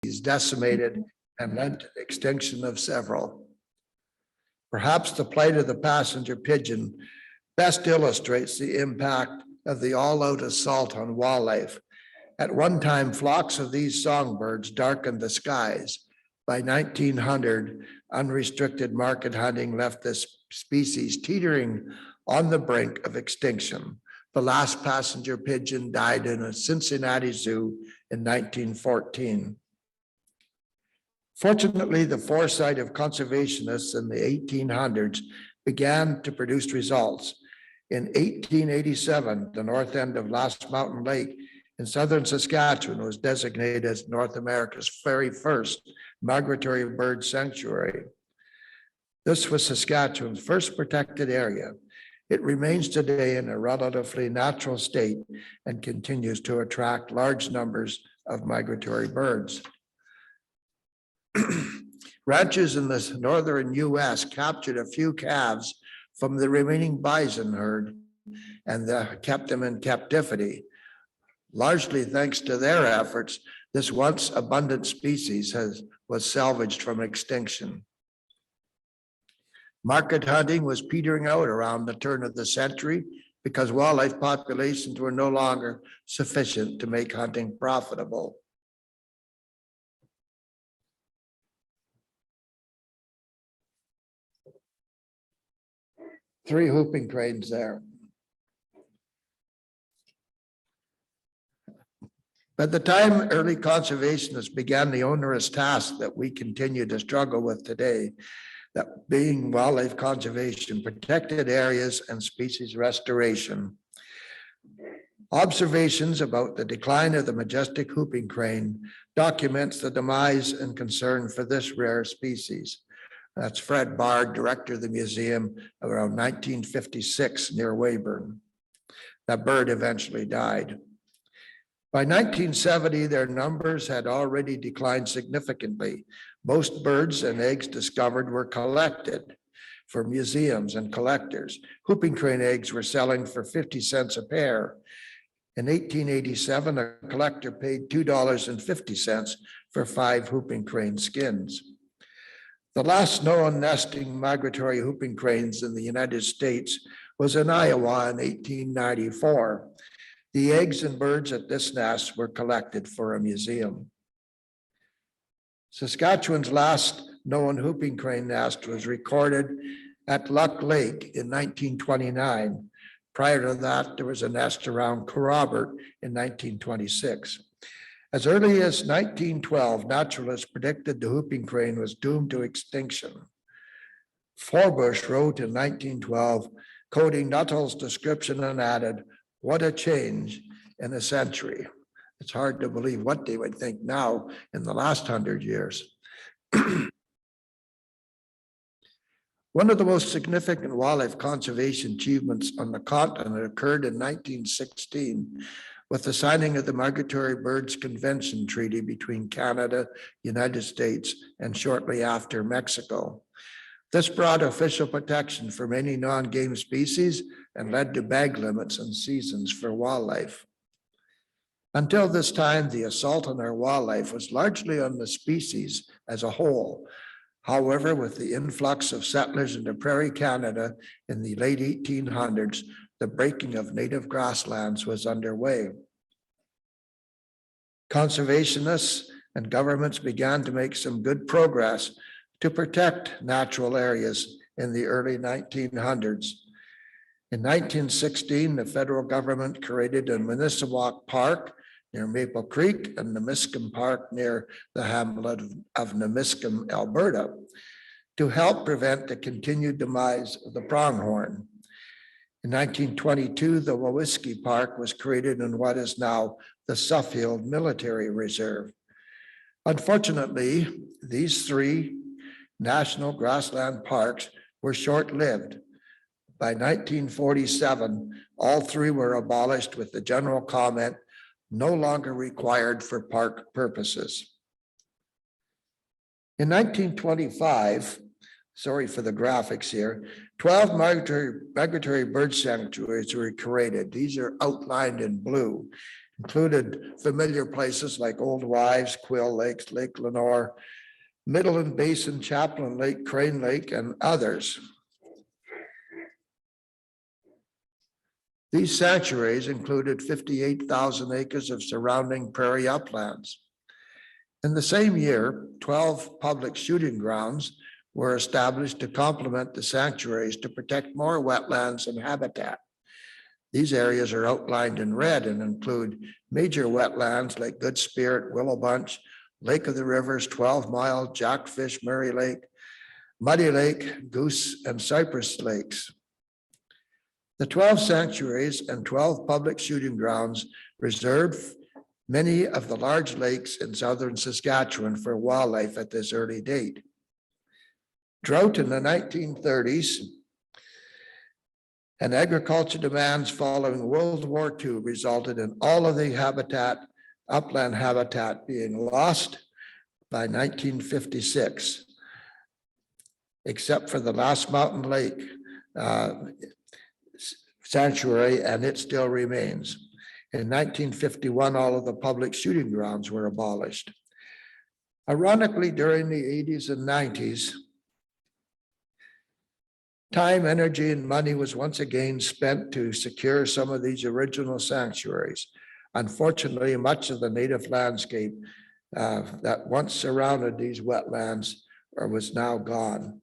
decimated and led to the extinction of several. Perhaps the plight of the passenger pigeon best illustrates the impact of the all-out assault on wildlife. At one time, flocks of these songbirds darkened the skies. By 1900, unrestricted market hunting left this species teetering on the brink of extinction. The last passenger pigeon died in a Cincinnati zoo in 1914. Fortunately, the foresight of conservationists in the 1800s began to produce results. In 1887, the north end of Last Mountain Lake in southern Saskatchewan was designated as North America's very first migratory bird sanctuary. This was Saskatchewan's first protected area. It remains today in a relatively natural state and continues to attract large numbers of migratory birds. Ranchers in the northern US captured a few calves from the remaining bison herd and kept them in captivity. Largely thanks to their efforts, this once abundant species was salvaged from extinction. Market hunting was petering out around the turn of the century because wildlife populations were no longer sufficient to make hunting profitable. Three whooping cranes there. By the time early conservationists began the onerous task that we continue to struggle with today, that being wildlife conservation, protected areas, and species restoration. Observations about the decline of the majestic whooping crane documents the demise and concern for this rare species. That's Fred Bard, director of the museum, around 1956 near Weyburn. That bird eventually died. By 1970, their numbers had already declined significantly. Most birds and eggs discovered were collected for museums and collectors. Whooping crane eggs were selling for 50 cents a pair. In 1887, a collector paid $2.50 for 5 whooping crane skins. The last known nesting migratory whooping cranes in the United States was in Iowa in 1894. The eggs and birds at this nest were collected for a museum. Saskatchewan's last known whooping crane nest was recorded at Luck Lake in 1929. Prior to that, there was a nest around Corrobert in 1926. As early as 1912, naturalists predicted the whooping crane was doomed to extinction. Forbush wrote in 1912, quoting Nuttall's description, and added, "What a change in a century." It's hard to believe what they would think now in the last 100 years. One of the most significant wildlife conservation achievements on the continent occurred in 1916 with the signing of the Migratory Birds Convention Treaty between Canada, United States, and shortly after Mexico. This brought official protection for many non-game species and led to bag limits and seasons for wildlife. Until this time, the assault on our wildlife was largely on the species as a whole. However, with the influx of settlers into Prairie Canada in the late 1800s, the breaking of native grasslands was underway. Conservationists and governments began to make some good progress to protect natural areas in the early 1900s. In 1916, the federal government created a Municipal Park near Maple Creek and Namiscum Park near the hamlet of Namiscum, Alberta, to help prevent the continued demise of the pronghorn. In 1922, the Wawasee Park was created in what is now the Suffield Military Reserve. Unfortunately, these 3 national grassland parks were short-lived. By 1947, all 3 were abolished with the general comment, "no longer required for park purposes." In 1925, sorry for the graphics here, 12 migratory bird sanctuaries were created. These are outlined in blue. Included familiar places like Old Wives, Quill Lakes, Lake Lenore, Midland Basin, Chaplain Lake, Crane Lake, and others. These sanctuaries included 58,000 acres of surrounding prairie uplands. In the same year, 12 public shooting grounds were established to complement the sanctuaries to protect more wetlands and habitat. These areas are outlined in red and include major wetlands like Good Spirit, Willow Bunch, Lake of the Rivers, 12 Mile, Jackfish, Murray Lake, Muddy Lake, Goose, and Cypress Lakes. The 12 sanctuaries and 12 public shooting grounds reserve many of the large lakes in southern Saskatchewan for wildlife at this early date. Drought in the 1930s and agriculture demands following World War II resulted in all of the upland habitat being lost by 1956, except for the Last Mountain Lake sanctuary, and it still remains. In 1951, all of the public shooting grounds were abolished. Ironically, during the 80s and 90s, time, energy, and money was once again spent to secure some of these original sanctuaries. Unfortunately, much of the native landscape that once surrounded these wetlands was now gone.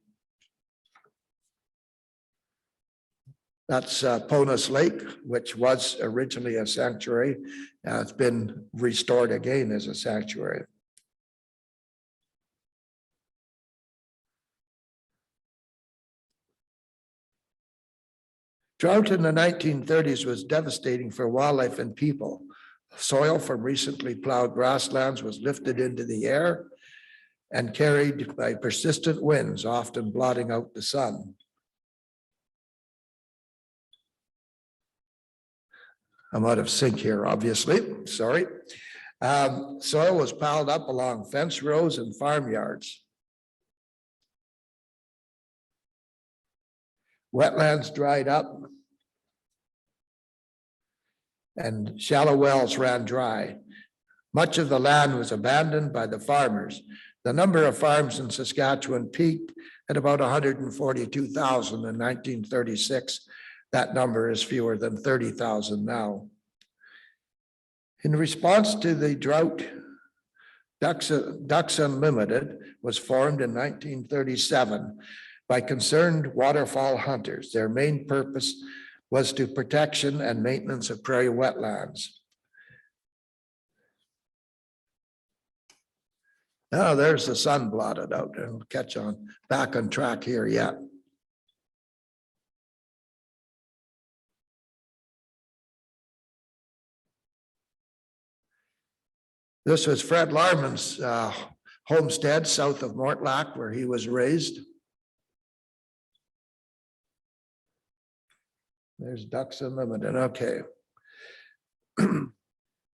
That's Ponus Lake, which was originally a sanctuary. It's been restored again as a sanctuary. Drought in the 1930s was devastating for wildlife and people. Soil from recently plowed grasslands was lifted into the air and carried by persistent winds, often blotting out the sun. I'm out of sync here, obviously, sorry. Soil was piled up along fence rows and farmyards. Wetlands dried up and shallow wells ran dry. Much of the land was abandoned by the farmers. The number of farms in Saskatchewan peaked at about 142,000 in 1936. That number is fewer than 30,000 now. In response to the drought, Ducks Unlimited was formed in 1937 by concerned waterfowl hunters. Their main purpose was to protection and maintenance of prairie wetlands. Now there's the sun blotted out, and we'll catch on back on track here yet. This was Fred Larman's homestead south of Mortlach, where he was raised. There's Ducks Unlimited, okay. The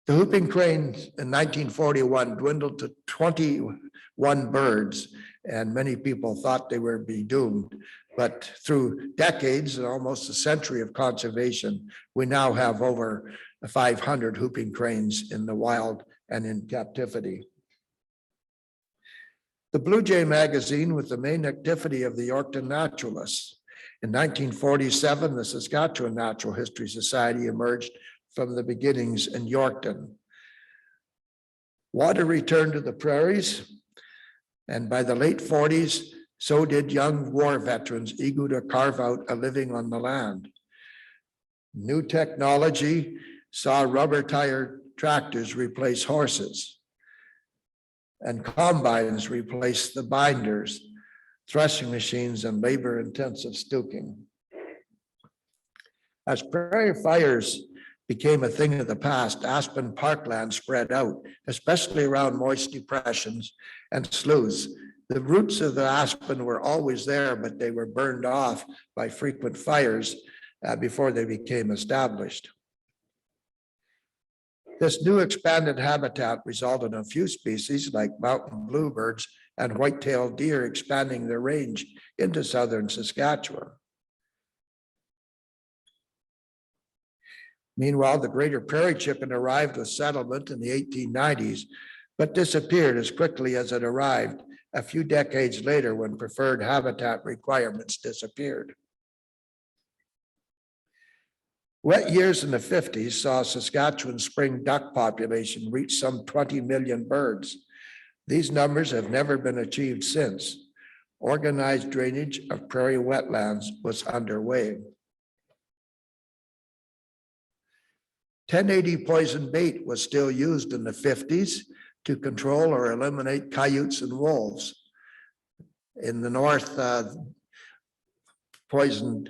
whooping crane in 1941 dwindled to 21 birds, and many people thought they would be doomed. But through decades and almost a century of conservation, we now have over 500 whooping cranes in the wild and in captivity. The Blue Jay magazine was the main activity of the Yorkton naturalists. In 1947, the Saskatchewan Natural History Society emerged from the beginnings in Yorkton. Water returned to the prairies, and by the late 40s, so did young war veterans eager to carve out a living on the land. New technology saw rubber-tired tractors replace horses, and combines replace the binders, threshing machines, and labor-intensive stooking. As prairie fires became a thing of the past, aspen parkland spread out, especially around moist depressions and sloughs. The roots of the aspen were always there, but they were burned off by frequent fires before they became established. This new expanded habitat resulted in a few species like mountain bluebirds and white-tailed deer expanding their range into southern Saskatchewan. Meanwhile, the greater prairie chicken arrived with settlement in the 1890s, but disappeared as quickly as it arrived a few decades later when preferred habitat requirements disappeared. Wet years in the 50s saw Saskatchewan's spring duck population reach some 20 million birds. These numbers have never been achieved since. Organized drainage of prairie wetlands was underway. 1080 poison bait was still used in the 50s to control or eliminate coyotes and wolves. In the north, poisoned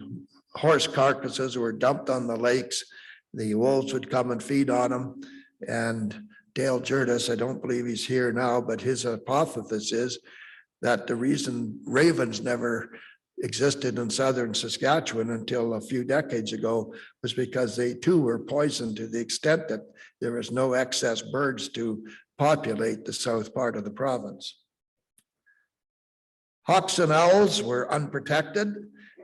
horse carcasses were dumped on the lakes. The wolves would come and feed on them. And Dale Jurdis, I don't believe he's here now, but his hypothesis is that the reason ravens never existed in southern Saskatchewan until a few decades ago was because they too were poisoned to the extent that there was no excess birds to populate the south part of the province. Hawks and owls were unprotected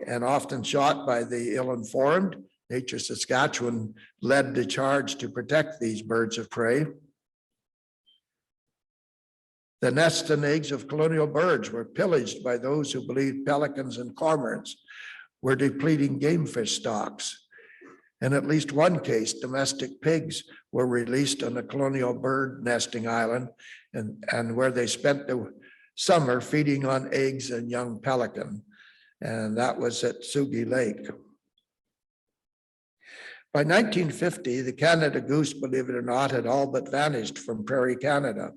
and often shot by the ill-informed. Nature Saskatchewan led the charge to protect these birds of prey. The nests and eggs of colonial birds were pillaged by those who believed pelicans and cormorants were depleting game fish stocks. In at least one case, domestic pigs were released on a colonial bird nesting island and where they spent the summer feeding on eggs and young pelican. And that was at Sugi Lake. By 1950, the Canada goose, believe it or not, had all but vanished from prairie Canada.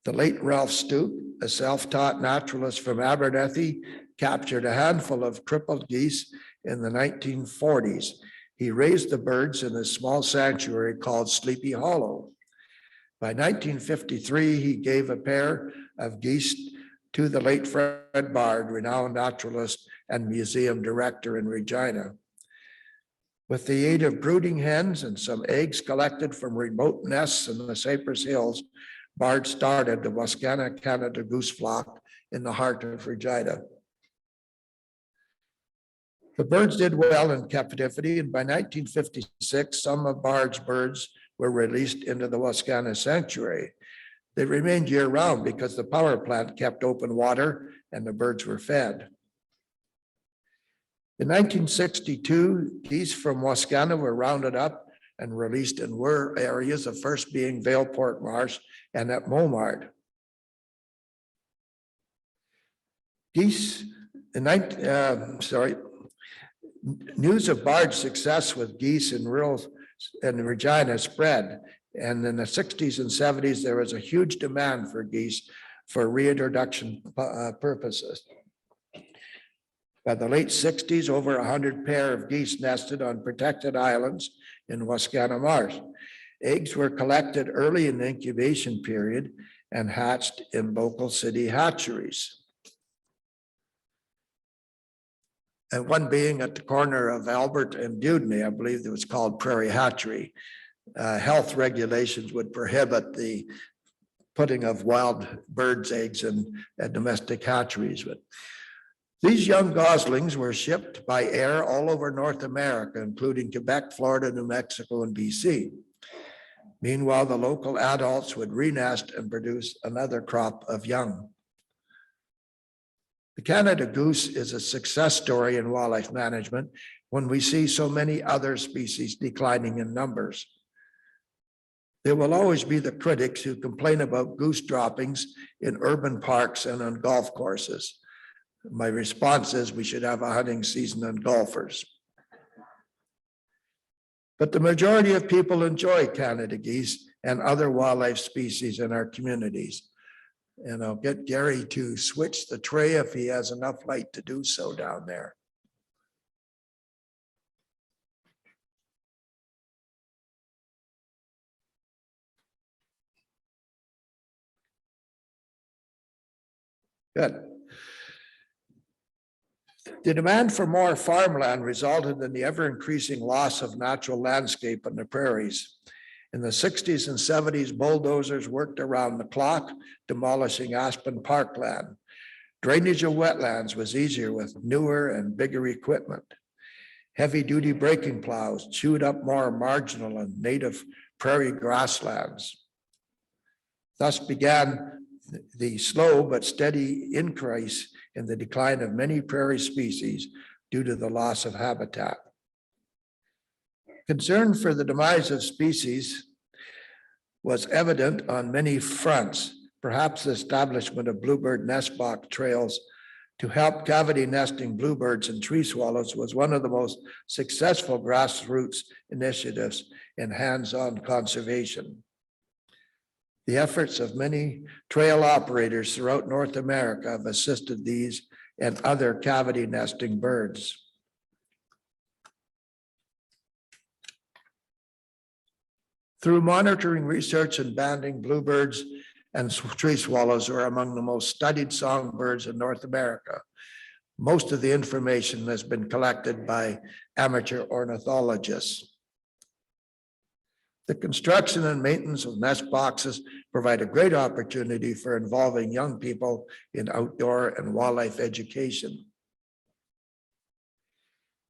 The late Ralph Stoup, a self-taught naturalist from Abernethy, captured a handful of crippled geese in the 1940s. He raised the birds in a small sanctuary called Sleepy Hollow. By 1953, he gave a pair of geese to the late Fred Bard, renowned naturalist and museum director in Regina. With the aid of brooding hens and some eggs collected from remote nests in the Cypress Hills, Bard started the Wascana Canada goose flock in the heart of Regina. The birds did well in captivity, and by 1956, some of Bard's birds were released into the Wascana Sanctuary. They remained year-round because the power plant kept open water and the birds were fed. In 1962, geese from Wascana were rounded up and released in Wur areas, the first being Valeport Marsh and at Momard. News of Bard's success with geese in Regina spread. And in the 60s and 70s, there was a huge demand for geese for reintroduction purposes. By the late 60s, over 100 pair of geese nested on protected islands in Wascana Marsh. Eggs were collected early in the incubation period and hatched in local city hatcheries. And one being at the corner of Albert and Dewdney, I believe it was called Prairie Hatchery. Health regulations would prohibit the putting of wild birds' eggs in domestic hatcheries. But these young goslings were shipped by air all over North America, including Quebec, Florida, New Mexico, and BC. Meanwhile, the local adults would renest and produce another crop of young. The Canada goose is a success story in wildlife management when we see so many other species declining in numbers. There will always be the critics who complain about goose droppings in urban parks and on golf courses. My response is we should have a hunting season on golfers. But the majority of people enjoy Canada geese and other wildlife species in our communities. And I'll get Gary to switch the tray if he has enough light to do so down there. Good. The demand for more farmland resulted in the ever-increasing loss of natural landscape on the prairies. In the 60s and 70s, bulldozers worked around the clock, demolishing aspen parkland. Drainage of wetlands was easier with newer and bigger equipment. Heavy-duty breaking plows chewed up more marginal and native prairie grasslands. Thus began the slow but steady increase in the decline of many prairie species due to the loss of habitat. Concern for the demise of species was evident on many fronts. Perhaps the establishment of bluebird nest box trails to help cavity nesting bluebirds and tree swallows was one of the most successful grassroots initiatives in hands-on conservation. The efforts of many trail operators throughout North America have assisted these and other cavity nesting birds. Through monitoring research and banding, bluebirds and tree swallows are among the most studied songbirds in North America. Most of the information has been collected by amateur ornithologists. The construction and maintenance of nest boxes provide a great opportunity for involving young people in outdoor and wildlife education.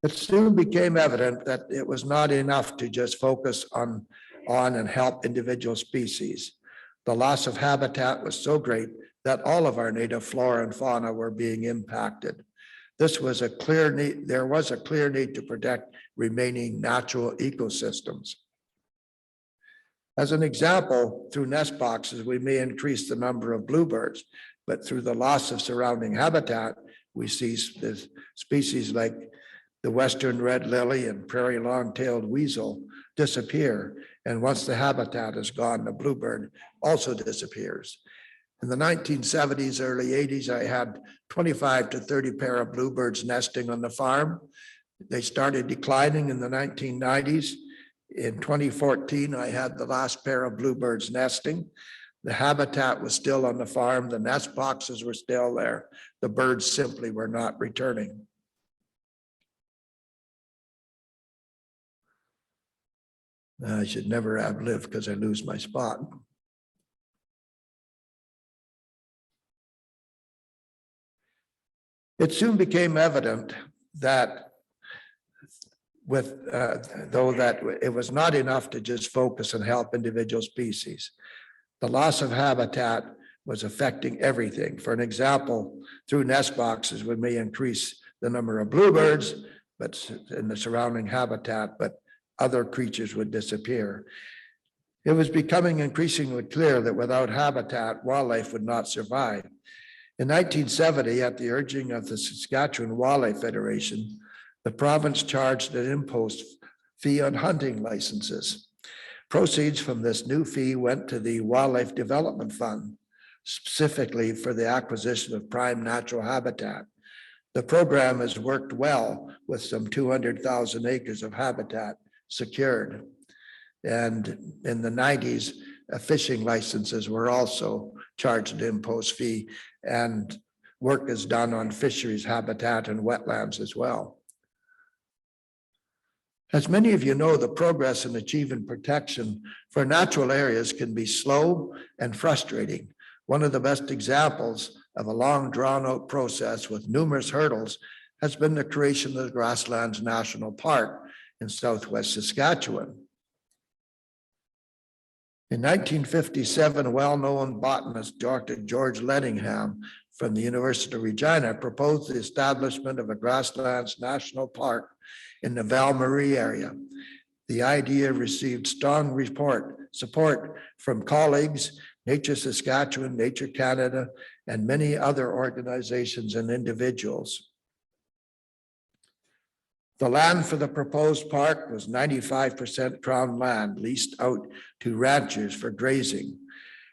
It soon became evident that it was not enough to just focus on and help individual species. The loss of habitat was so great that all of our native flora and fauna were being impacted. There was a clear need to protect remaining natural ecosystems. As an example, through nest boxes, we may increase the number of bluebirds, but through the loss of surrounding habitat, we see species like the western red lily and prairie long-tailed weasel disappear. And once the habitat is gone, the bluebird also disappears. In the 1970s, early 80s, I had 25 to 30 pair of bluebirds nesting on the farm. They started declining in the 1990s. In 2014, I had the last pair of bluebirds nesting. The habitat was still on the farm. The nest boxes were still there. The birds simply were not returning. I should never have lived because I lose my spot. It soon became evident that that it was not enough to just focus and help individual species. The loss of habitat was affecting everything. For an example, through nest boxes, we may increase the number of bluebirds, but in the surrounding habitat, but other creatures would disappear. It was becoming increasingly clear that without habitat, wildlife would not survive. In 1970, at the urging of the Saskatchewan Wildlife Federation, the province charged an impost fee on hunting licenses. Proceeds from this new fee went to the Wildlife Development Fund, specifically for the acquisition of prime natural habitat. The program has worked well with some 200,000 acres of habitat secured. And in the 90s, fishing licenses were also charged an impost fee, and work is done on fisheries habitat and wetlands as well. As many of you know, the progress in achieving protection for natural areas can be slow and frustrating. One of the best examples of a long drawn-out process with numerous hurdles has been the creation of the Grasslands National Park in southwest Saskatchewan. In 1957, well-known botanist Dr. George Ledingham from the University of Regina proposed the establishment of a Grasslands National Park in the Val-Marie area. The idea received strong support from colleagues, Nature Saskatchewan, Nature Canada, and many other organizations and individuals. The land for the proposed park was 95% Crown land leased out to ranchers for grazing.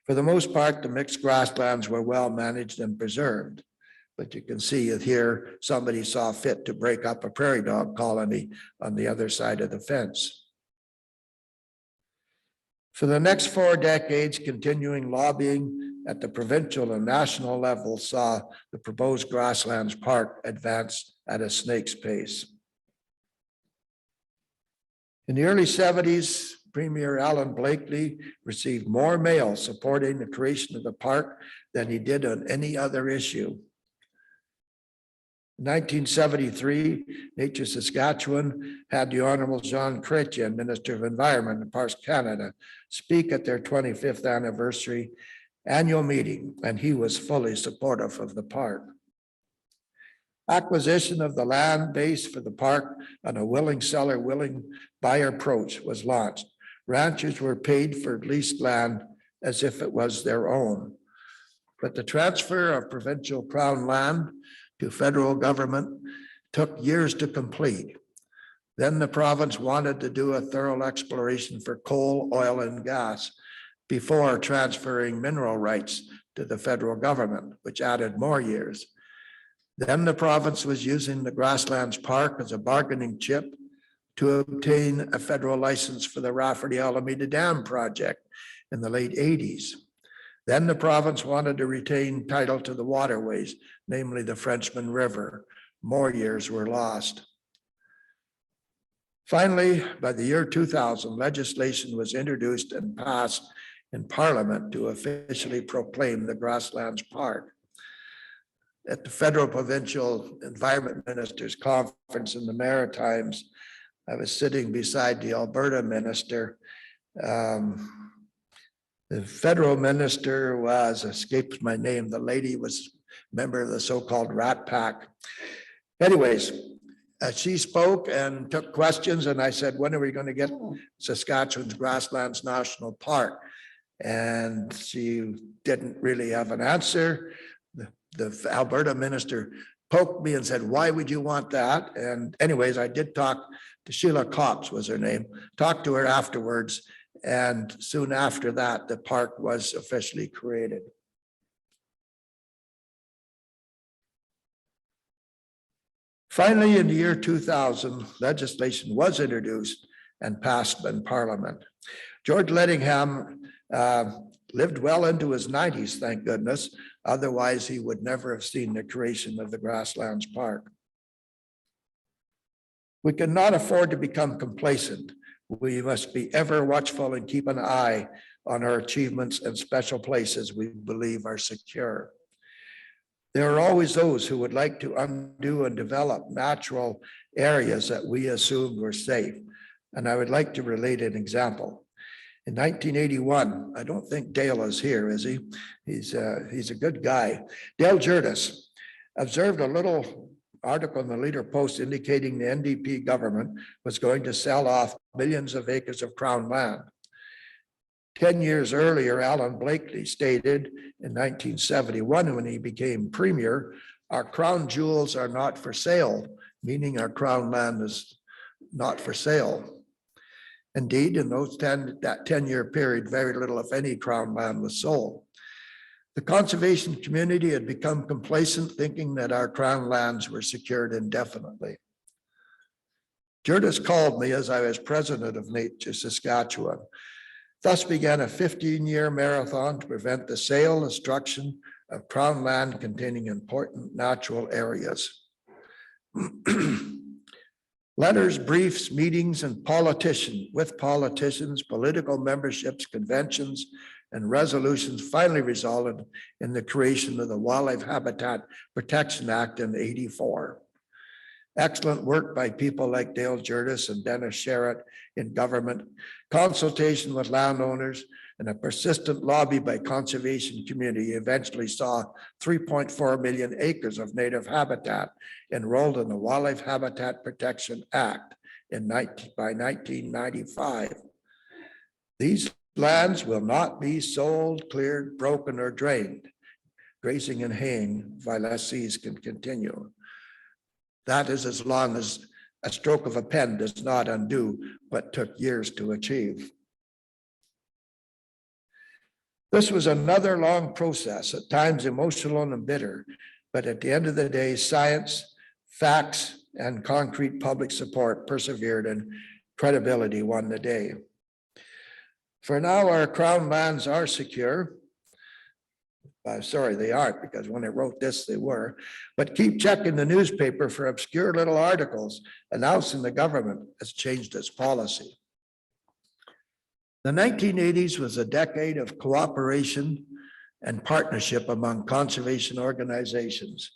For the most part, the mixed grasslands were well managed and preserved. But you can see here, somebody saw fit to break up a prairie dog colony on the other side of the fence. For the next 4 decades, continuing lobbying at the provincial and national level saw the proposed Grasslands Park advance at a snake's pace. In the early 70s, Premier Alan Blakely received more mail supporting the creation of the park than he did on any other issue. In 1973, Nature Saskatchewan had the Honorable Jean Chrétien, Minister of Environment and Parks Canada, speak at their 25th anniversary annual meeting, and he was fully supportive of the park. Acquisition of the land base for the park on a willing seller, willing buyer approach was launched. Ranchers were paid for leased land as if it was their own. But the transfer of provincial crown land to federal government took years to complete. Then the province wanted to do a thorough exploration for coal, oil, and gas before transferring mineral rights to the federal government, which added more years. Then the province was using the Grasslands Park as a bargaining chip to obtain a federal license for the Rafferty Alameda Dam project in the late 80s. Then the province wanted to retain title to the waterways, namely the Frenchman River. More years were lost. Finally, by the year 2000, legislation was introduced and passed in Parliament to officially proclaim the Grasslands Park. At the Federal Provincial Environment Ministers Conference in the Maritimes, I was sitting beside the Alberta minister. The federal minister escapes my name. The lady was a member of the so-called Rat Pack. Anyways, she spoke and took questions, and I said, when are we going to get Saskatchewan's Grasslands National Park? And she didn't really have an answer. The Alberta minister poked me and said, why would you want that? And anyways, I did talk to Sheila Copps, was her name, talked to her afterwards. And soon after that, the park was officially created. Finally, in the year 2000, legislation was introduced and passed in Parliament. George Lettingham lived well into his 90s, thank goodness. Otherwise, he would never have seen the creation of the Grasslands Park. We cannot afford to become complacent. We must be ever watchful and keep an eye on our achievements and special places we believe are secure. There are always those who would like to undo and develop natural areas that we assumed were safe. And I would like to relate an example. In 1981, I don't think Dale is here, is he? He's a good guy. Dale Jurdis observed a little article in the Leader Post indicating the NDP government was going to sell off millions of acres of Crown land. 10 years earlier, Alan Blakely stated in 1971, when he became premier, our crown jewels are not for sale, meaning our crown land is not for sale. Indeed, in that 10-year period, very little, if any, crown land was sold. The conservation community had become complacent, thinking that our crown lands were secured indefinitely. Jurdis called me as I was president of Nature Saskatchewan. Thus began a 15-year marathon to prevent the sale and destruction of crown land containing important natural areas. Letters, briefs, meetings, and politicians, political memberships, conventions, and resolutions finally resulted in the creation of the Wildlife Habitat Protection Act in '84. Excellent work by people like Dale Jurdis and Dennis Sherritt in government, consultation with landowners, and a persistent lobby by conservation community eventually saw 3.4 million acres of native habitat enrolled in the Wildlife Habitat Protection Act by 1995. These lands will not be sold, cleared, broken, or drained. Grazing and haying by lessees can continue. That is as long as a stroke of a pen does not undo what took years to achieve. This was another long process, at times emotional and bitter, but at the end of the day, science, facts, and concrete public support persevered, and credibility won the day. For now, our crown lands are secure. Sorry, they aren't, because when I wrote this, they were. But keep checking the newspaper for obscure little articles announcing the government has changed its policy. The 1980s was a decade of cooperation and partnership among conservation organizations.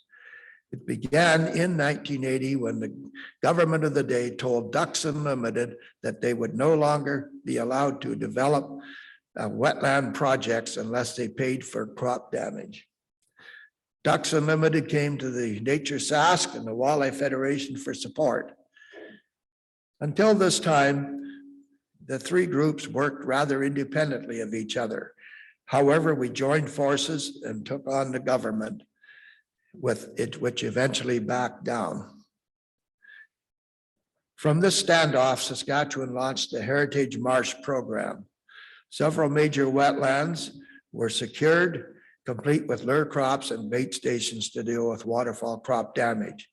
It began in 1980 when the government of the day told Ducks Unlimited that they would no longer be allowed to develop wetland projects unless they paid for crop damage. Ducks Unlimited came to the Nature Sask and the Wildlife Federation for support. Until this time, the three groups worked rather independently of each other. However, we joined forces and took on the government, with it, which eventually backed down. From this standoff, Saskatchewan launched the Heritage Marsh Program. Several major wetlands were secured, complete with lure crops and bait stations to deal with waterfall crop damage.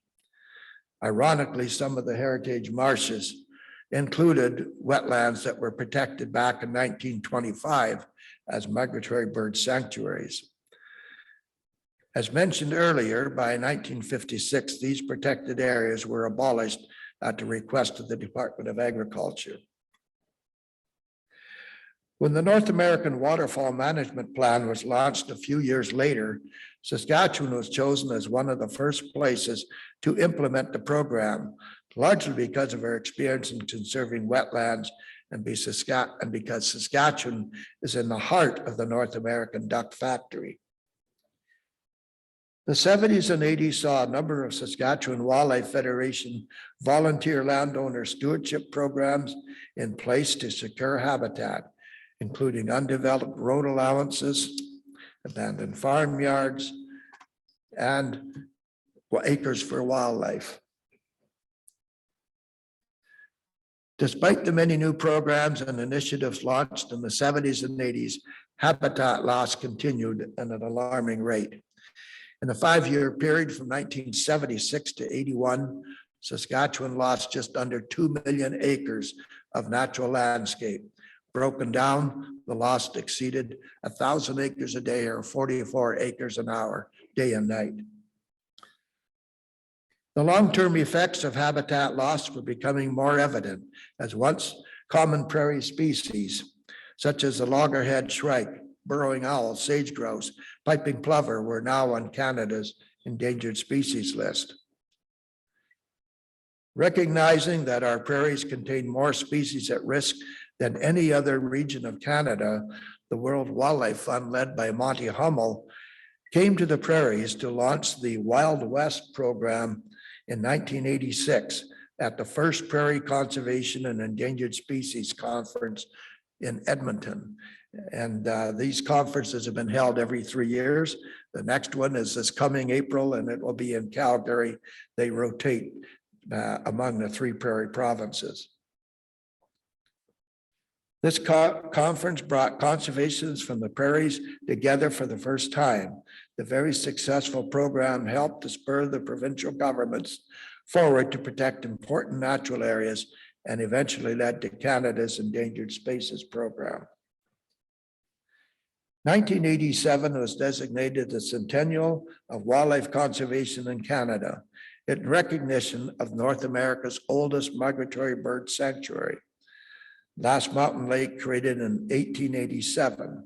Ironically, some of the heritage marshes included wetlands that were protected back in 1925 as migratory bird sanctuaries. As mentioned earlier, by 1956, these protected areas were abolished at the request of the Department of Agriculture. When the North American Waterfall Management Plan was launched a few years later, Saskatchewan was chosen as one of the first places to implement the program, largely because of our experience in conserving wetlands and because Saskatchewan is in the heart of the North American duck factory. The 70s and 80s saw a number of Saskatchewan Wildlife Federation volunteer landowner stewardship programs in place to secure habitat, including undeveloped road allowances, abandoned farmyards, and acres for wildlife. Despite the many new programs and initiatives launched in the 70s and 80s, habitat loss continued at an alarming rate. In the 5-year period from 1976 to 81, Saskatchewan lost just under 2 million acres of natural landscape. Broken down, the loss exceeded 1,000 acres a day or 44 acres an hour, day and night. The long-term effects of habitat loss were becoming more evident as once common prairie species, such as the loggerhead shrike, burrowing owl, sage grouse, piping plover were now on Canada's endangered species list. Recognizing that our prairies contain more species at risk than any other region of Canada, the World Wildlife Fund, led by Monty Hummel, came to the prairies to launch the Wild West program in 1986 at the first Prairie Conservation and Endangered Species Conference in Edmonton. And these conferences have been held every 3 years. The next one is this coming April, and it will be in Calgary. They rotate among the 3 prairie provinces. This conference brought conservationists from the prairies together for the first time. The very successful program helped to spur the provincial governments forward to protect important natural areas and eventually led to Canada's Endangered Species Program. 1987 was designated the Centennial of Wildlife Conservation in Canada in recognition of North America's oldest migratory bird sanctuary, Last Mountain Lake, created in 1887.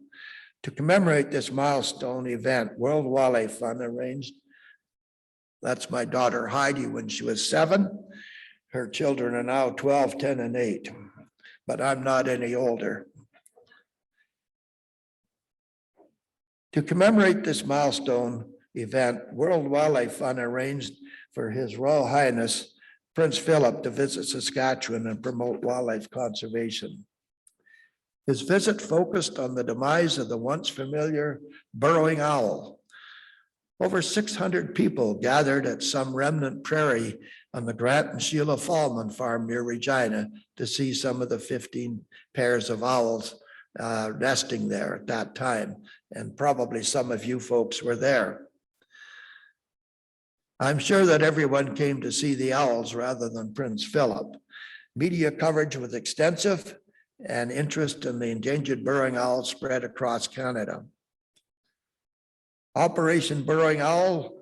To commemorate this milestone event, World Wildlife Fund arranged, that's my daughter Heidi when she was 7. Her children are now 12, 10, and 8, but I'm not any older. To commemorate this milestone event, World Wildlife Fund arranged for His Royal Highness Prince Philip to visit Saskatchewan and promote wildlife conservation. His visit focused on the demise of the once familiar burrowing owl. Over 600 people gathered at some remnant prairie on the Grant and Sheila Fallman farm near Regina to see some of the 15 pairs of owls nesting there at that time. And probably some of you folks were there. I'm sure that everyone came to see the owls rather than Prince Philip. Media coverage was extensive and interest in the endangered burrowing owl spread across Canada. Operation Burrowing Owl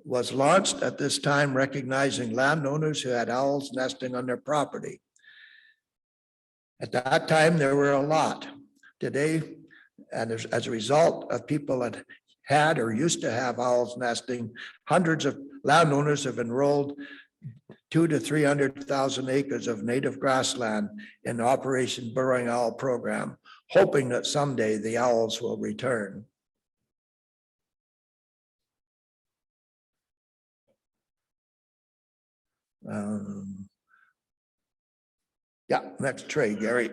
was launched at this time, recognizing landowners who had owls nesting on their property. At that time, there were a lot. Today, and as a result of people that had or used to have owls nesting, hundreds of landowners have enrolled 200,000 to 300,000 acres of native grassland in the Operation Burrowing Owl program, hoping that someday the owls will return. Yeah, next tray, Gary.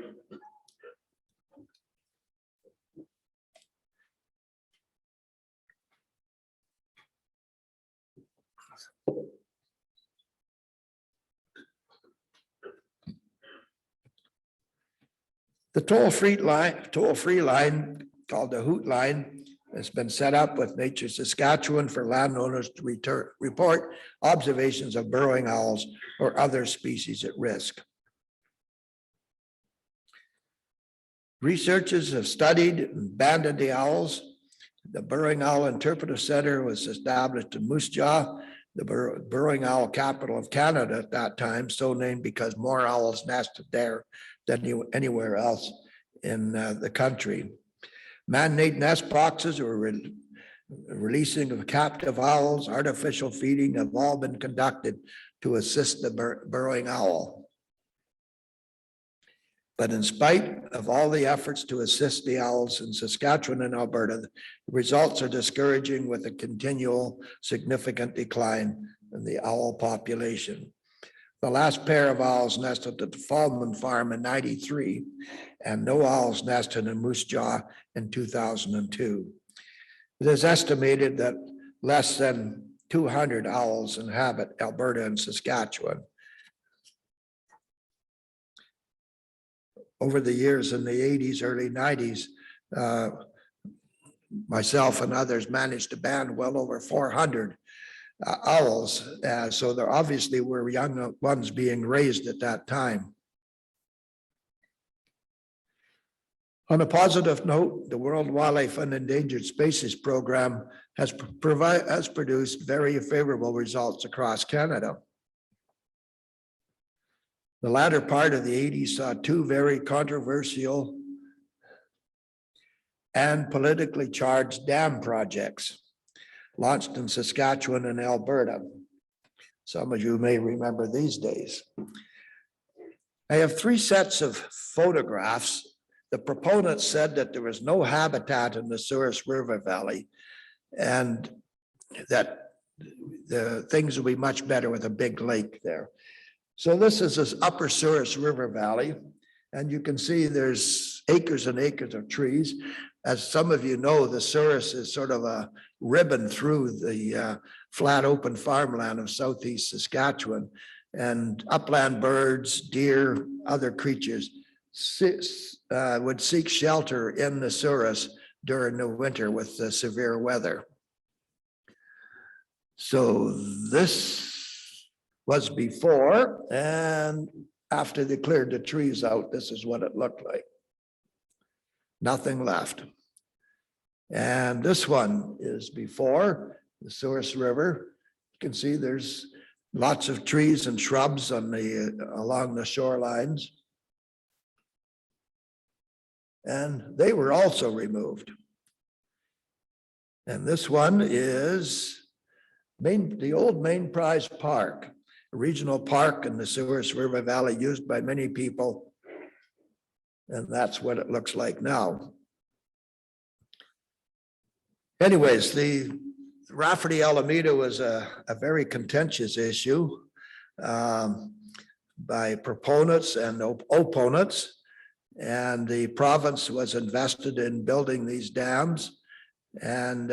The toll-free line called the Hoot Line has been set up with Nature Saskatchewan for landowners to report observations of burrowing owls or other species at risk. Researchers have studied and banded the owls. The Burrowing Owl Interpretive Center was established in Moose Jaw, the burrowing owl capital of Canada at that time, so named because more owls nested there than anywhere else in the country. Man-made nest boxes or releasing of captive owls, artificial feeding have all been conducted to assist the burrowing owl. But in spite of all the efforts to assist the owls in Saskatchewan and Alberta, the results are discouraging with a continual significant decline in the owl population. The last pair of owls nested at the Fallman Farm in '93, and no owls nested in Moose Jaw in 2002. It is estimated that less than 200 owls inhabit Alberta and Saskatchewan. Over the years in the 80s, early 90s, myself and others managed to band well over 400 owls. So there obviously were young ones being raised at that time. On a positive note, the World Wildlife and Endangered Species Program has produced very favorable results across Canada. The latter part of the 80s saw two very controversial and politically charged dam projects launched in Saskatchewan and Alberta. Some of you may remember these days. I have three sets of photographs. The proponents said that there was no habitat in the Souris River Valley and that the things would be much better with a big lake there. So this is this upper Souris River Valley, and you can see there's acres and acres of trees. As some of you know, the Souris is sort of a ribbon through the flat open farmland of southeast Saskatchewan, and upland birds, deer, other creatures would seek shelter in the Souris during the winter with the severe weather. So this was before, and after they cleared the trees out, this is what it looked like. Nothing left. And this one is before the Souris River. You can see there's lots of trees and shrubs on along the shorelines. And they were also removed. And this one is the old Main Prize Park, a regional park in the Souris River Valley used by many people. And that's what it looks like now. Anyways, the Rafferty Alameda was a very contentious issue by proponents and opponents. And the province was invested in building these dams. And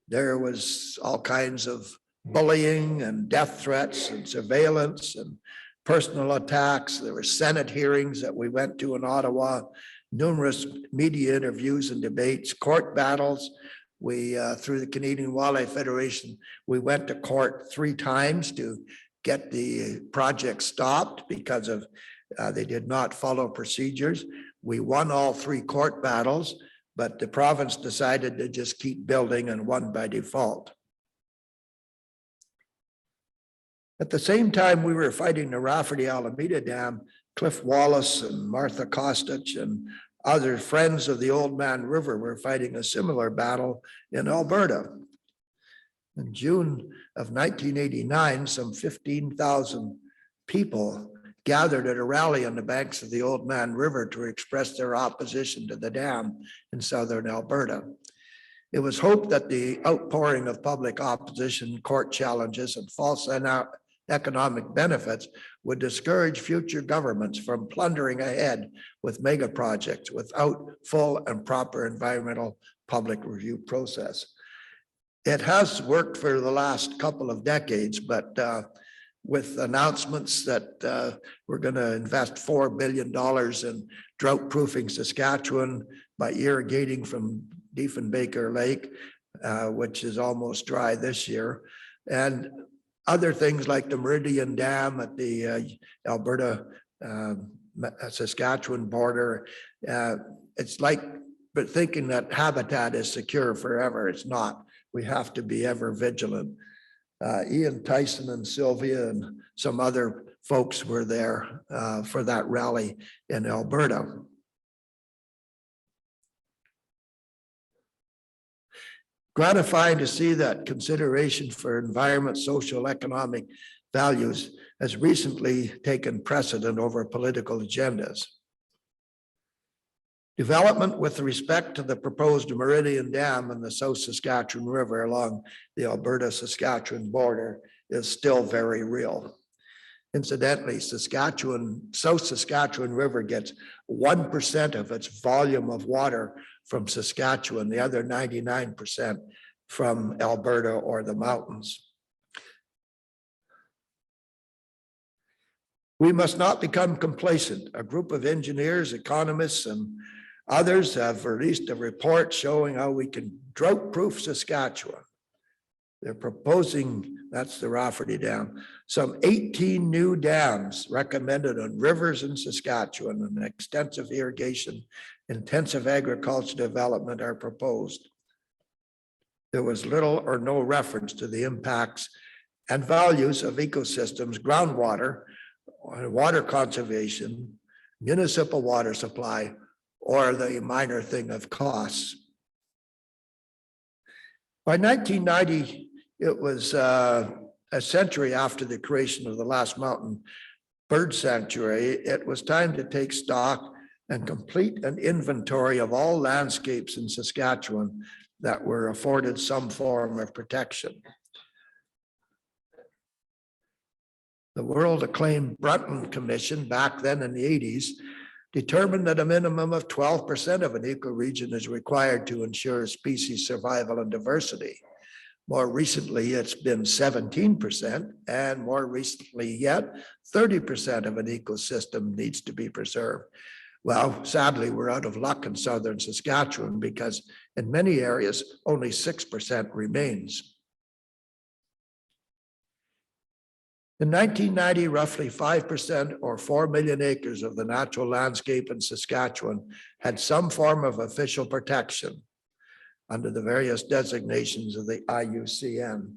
there was all kinds of bullying and death threats and surveillance and personal attacks. There were Senate hearings that we went to in Ottawa, numerous media interviews and debates, court battles. We, through the Canadian Wildlife Federation, we went to court 3 times to get the project stopped because of they did not follow procedures. We won all 3 court battles, but the province decided to just keep building and won by default. At the same time we were fighting the Rafferty Alameda Dam, Cliff Wallace and Martha Kostich and other friends of the Old Man River were fighting a similar battle in Alberta. In June of 1989, some 15,000 people gathered at a rally on the banks of the Old Man River to express their opposition to the dam in southern Alberta. It was hoped that the outpouring of public opposition, court challenges, and false economic benefits would discourage future governments from plundering ahead with mega projects without full and proper environmental public review process. It has worked for the last couple of decades, but with announcements that we're going to invest $4 billion in drought proofing Saskatchewan by irrigating from Diefenbaker Lake, which is almost dry this year, and other things like the Meridian Dam at the Alberta Saskatchewan border. It's like but thinking that habitat is secure forever. It's not. We have to be ever vigilant. Ian Tyson and Sylvia and some other folks were there for that rally in Alberta. Gratifying to see that consideration for environment, social, economic values has recently taken precedent over political agendas. Development with respect to the proposed Meridian Dam and the South Saskatchewan River along the Alberta-Saskatchewan border is still very real. Incidentally, South Saskatchewan River gets 1% of its volume of water from Saskatchewan, the other 99% from Alberta or the mountains. We must not become complacent. A group of engineers, economists, and others have released a report showing how we can drought-proof Saskatchewan. They're proposing, that's the Rafferty Dam, some 18 new dams recommended on rivers in Saskatchewan, and extensive irrigation, intensive agriculture development are proposed. There was little or no reference to the impacts and values of ecosystems, groundwater, water conservation, municipal water supply, or the minor thing of costs. By 1990, it was a century after the creation of the Last Mountain Bird Sanctuary. It was time to take stock and complete an inventory of all landscapes in Saskatchewan that were afforded some form of protection. The world acclaimed Brundtland Commission back then in the 80s determined that a minimum of 12% of an ecoregion is required to ensure species survival and diversity. More recently, it's been 17%, and more recently yet, 30% of an ecosystem needs to be preserved. Well, sadly, we're out of luck in southern Saskatchewan because in many areas, only 6% remains. In 1990, roughly 5% or 4 million acres of the natural landscape in Saskatchewan had some form of official protection under the various designations of the IUCN.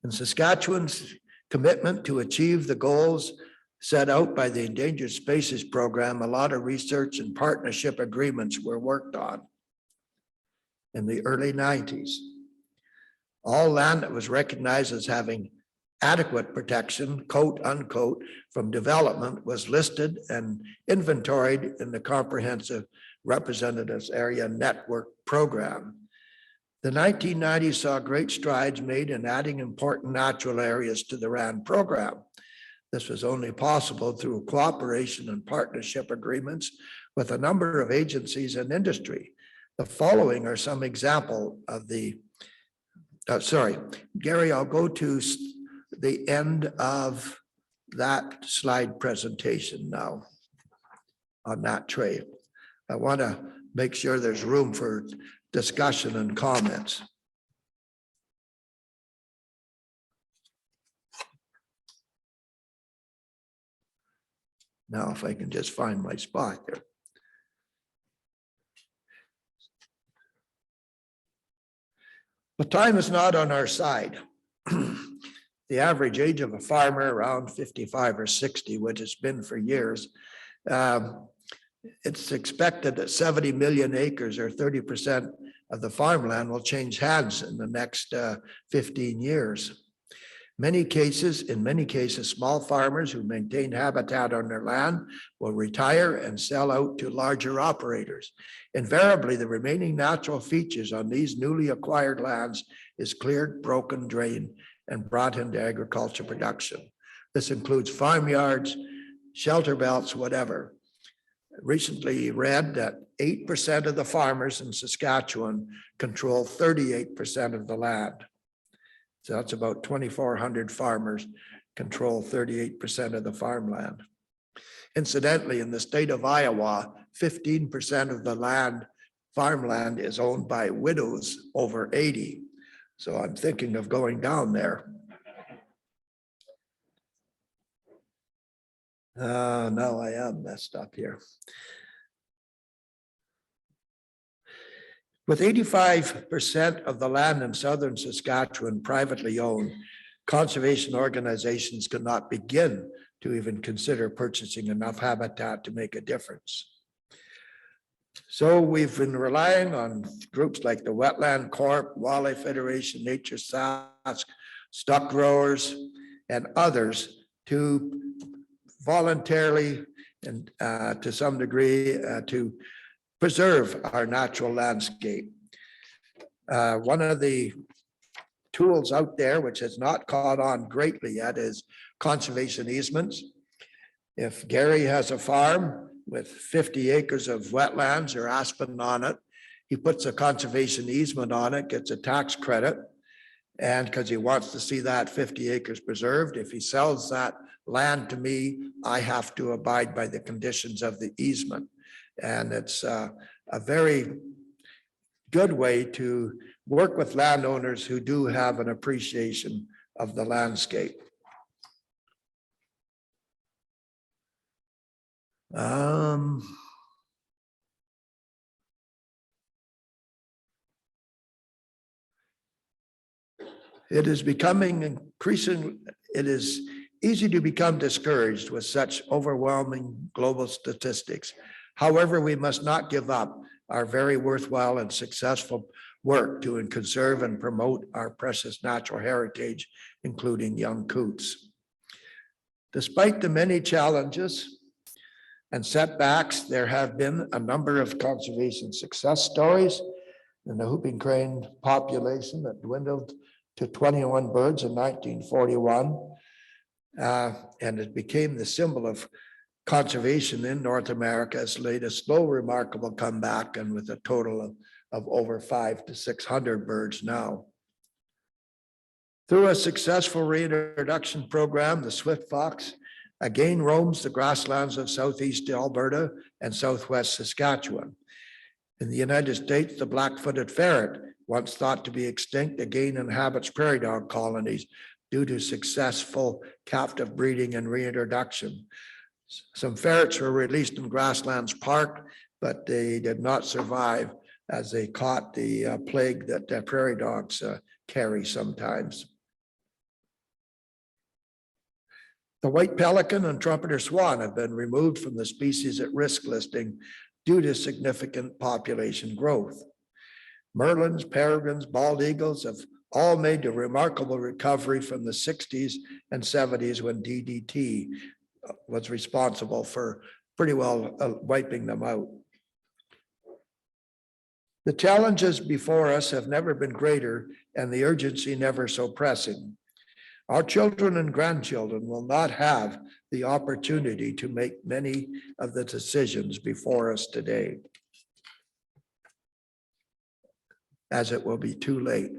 In Saskatchewan's commitment to achieve the goals set out by the Endangered Species Program, a lot of research and partnership agreements were worked on in the early 90s. All land that was recognized as having adequate protection, quote unquote, from development was listed and inventoried in the Comprehensive Representatives Area Network Program. The 1990s saw great strides made in adding important natural areas to the RAN program. This was only possible through cooperation and partnership agreements with a number of agencies and industry. The following are some example of the Gary, I'll go to the end of that slide presentation now on that tray. I want to make sure there's room for discussion and comments. Now, if I can just find my spot there. But time is not on our side. The average age of a farmer around 55 or 60, which it's been for years. It's expected that 70 million acres or 30% of the farmland will change hands in the next 15 years. In many cases, small farmers who maintain habitat on their land will retire and sell out to larger operators. Invariably, the remaining natural features on these newly acquired lands is cleared, broken, drained, and brought into agriculture production. This includes farmyards, shelter belts, whatever. Recently read that 8% of the farmers in Saskatchewan control 38% of the land. So that's about 2,400 farmers control 38% of the farmland. Incidentally, in the state of Iowa, 15% of the farmland is owned by widows over 80. So I'm thinking of going down there. No, I am messed up here. With 85% of the land in southern Saskatchewan privately owned, conservation organizations could not begin to even consider purchasing enough habitat to make a difference. So we've been relying on groups like the Wetland Corp, Wildlife Federation, Nature Sask, stock growers, and others to voluntarily and to some degree to preserve our natural landscape. One of the tools out there which has not caught on greatly yet is conservation easements. If Gary has a farm with 50 acres of wetlands or aspen on it, he puts a conservation easement on it, gets a tax credit, and because he wants to see that 50 acres preserved. If he sells that land to me, I have to abide by the conditions of the easement. And it's a very good way to work with landowners who do have an appreciation of the landscape. It is becoming increasing. It is easy to become discouraged with such overwhelming global statistics. However, we must not give up our very worthwhile and successful work to conserve and promote our precious natural heritage, including young coots. Despite the many challenges and setbacks, there have been a number of conservation success stories in the whooping crane population that dwindled to 21 birds in 1941. And it became the symbol of conservation in North America. Has laid a slow, remarkable comeback, and with a total of over 500 to 600 birds now. Through a successful reintroduction program, the swift fox again roams the grasslands of southeast Alberta and southwest Saskatchewan. In the United States, the black-footed ferret, once thought to be extinct, again inhabits prairie dog colonies due to successful captive breeding and reintroduction. Some ferrets were released in Grasslands Park, but they did not survive as they caught the plague that prairie dogs carry sometimes. The white pelican and trumpeter swan have been removed from the species at risk listing due to significant population growth. Merlins, peregrines, bald eagles have all made a remarkable recovery from the 60s and 70s when DDT was responsible for pretty well wiping them out. The challenges before us have never been greater and the urgency never so pressing. Our children and grandchildren will not have the opportunity to make many of the decisions before us today, as it will be too late.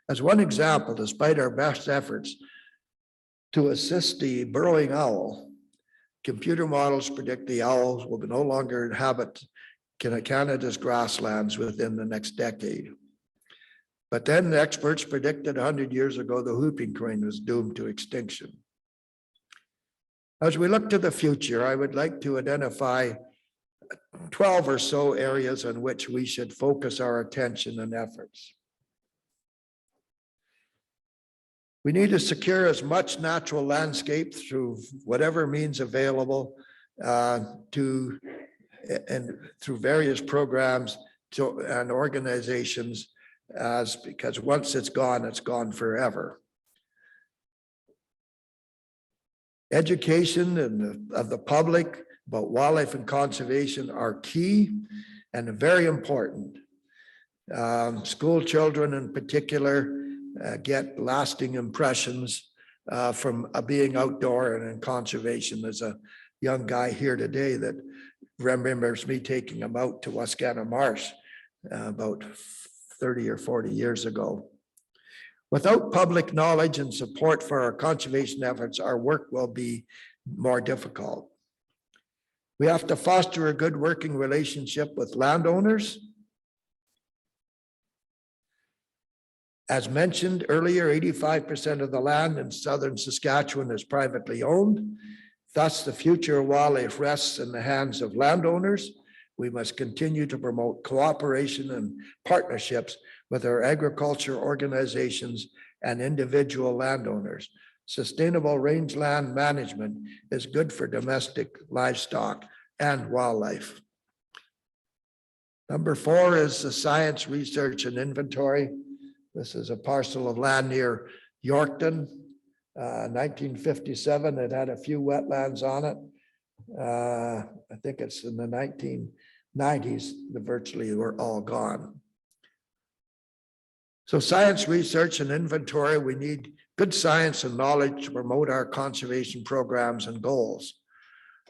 As one example, despite our best efforts to assist the burrowing owl, computer models predict the owls will no longer inhabit Canada's grasslands within the next decade. But then the experts predicted 100 years ago the whooping crane was doomed to extinction. As we look to the future, I would like to identify 12 or so areas on which we should focus our attention and efforts. We need to secure as much natural landscape through whatever means available and through various programs and organizations, because once it's gone forever. Education of the public about wildlife and conservation are key and very important. School children in particular get lasting impressions from being outdoor and in conservation. There's a young guy here today that remembers me taking him out to Wascana Marsh about 30 or 40 years ago. Without public knowledge and support for our conservation efforts, our work will be more difficult. We have to foster a good working relationship with landowners. As mentioned earlier, 85% of the land in southern Saskatchewan is privately owned. Thus, the future of wildlife rests in the hands of landowners. We must continue to promote cooperation and partnerships with our agriculture organizations and individual landowners. Sustainable rangeland management is good for domestic livestock and wildlife. Number 4 is the science, research, and inventory. This is a parcel of land near Yorkton, 1957. It had a few wetlands on it. I think it's in the 1990s, the virtually were all gone. So science, research, and inventory, we need good science and knowledge to promote our conservation programs and goals.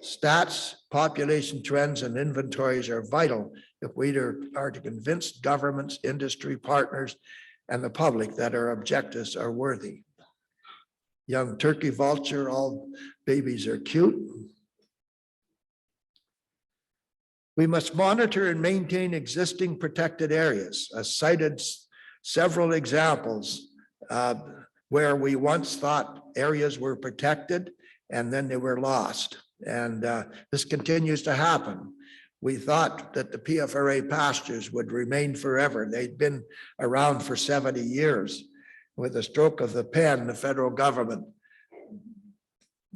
Stats, population trends, and inventories are vital if we are to convince governments, industry partners, and the public that our objectives are worthy. Young turkey vulture, all babies are cute. We must monitor and maintain existing protected areas. As cited several examples where we once thought areas were protected and then they were lost. And this continues to happen. We thought that the PFRA pastures would remain forever. They'd been around for 70 years. With a stroke of the pen, the federal government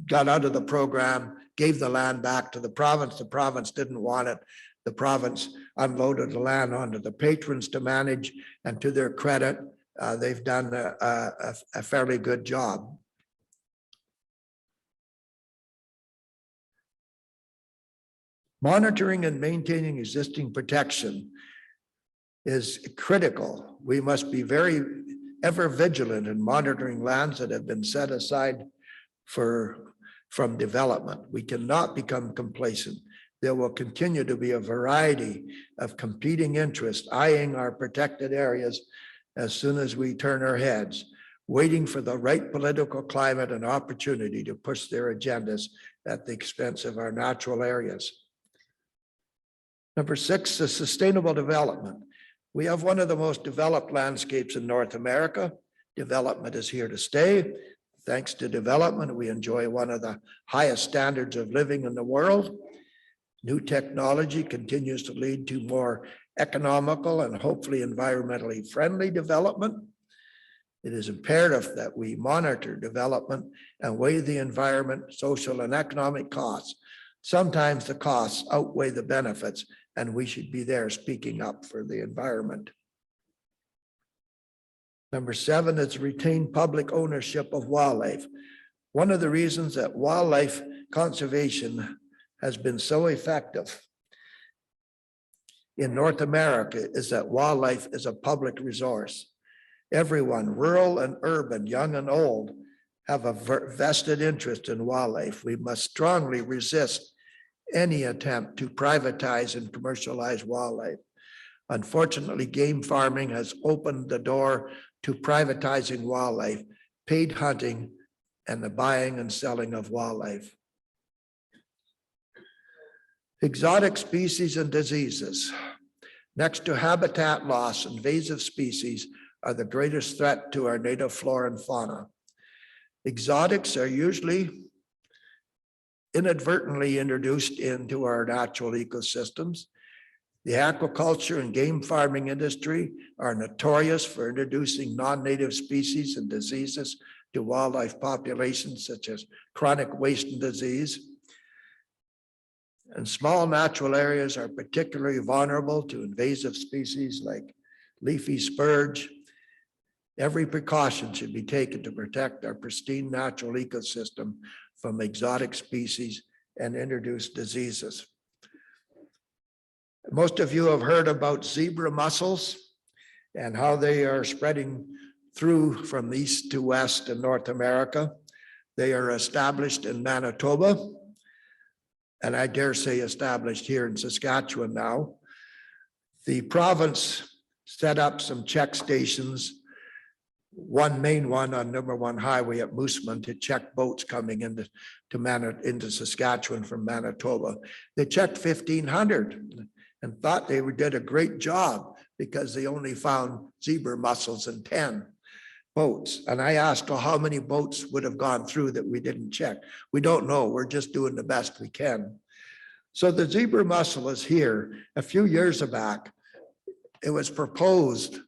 got out of the program, gave the land back to the province. The province didn't want it. The province unloaded the land onto the patrons to manage, and to their credit, they've done a fairly good job. Monitoring and maintaining existing protection is critical. We must be ever vigilant in monitoring lands that have been set aside from development. We cannot become complacent. There will continue to be a variety of competing interests eyeing our protected areas as soon as we turn our heads, waiting for the right political climate and opportunity to push their agendas at the expense of our natural areas. Number 6 is sustainable development. We have one of the most developed landscapes in North America. Development is here to stay. Thanks to development, we enjoy one of the highest standards of living in the world. New technology continues to lead to more economical and hopefully environmentally friendly development. It is imperative that we monitor development and weigh the environment, social, and economic costs. Sometimes the costs outweigh the benefits, and we should be there speaking up for the environment. Number 7 is retain public ownership of wildlife. One of the reasons that wildlife conservation has been so effective in North America is that wildlife is a public resource. Everyone, rural and urban, young and old, have a vested interest in wildlife. We must strongly resist any attempt to privatize and commercialize wildlife. Unfortunately, game farming has opened the door to privatizing wildlife, paid hunting, and the buying and selling of wildlife. Exotic species and diseases. Next to habitat loss, invasive species are the greatest threat to our native flora and fauna. Exotics are usually inadvertently introduced into our natural ecosystems. The aquaculture and game farming industry are notorious for introducing non-native species and diseases to wildlife populations, such as chronic wasting disease. And small natural areas are particularly vulnerable to invasive species like leafy spurge. Every precaution should be taken to protect our pristine natural ecosystem from exotic species and introduced diseases. Most of you have heard about zebra mussels and how they are spreading through from east to west in North America. They are established in Manitoba, and I dare say established here in Saskatchewan now. The province set up some check stations, one main one on number 1 highway at Mooseman, to check boats coming into Saskatchewan from Manitoba. They checked 1,500 and thought they did a great job because they only found zebra mussels in 10 boats. And I asked, well, how many boats would have gone through that we didn't check? We don't know. We're just doing the best we can. So the zebra mussel is here. A few years back, it was proposed,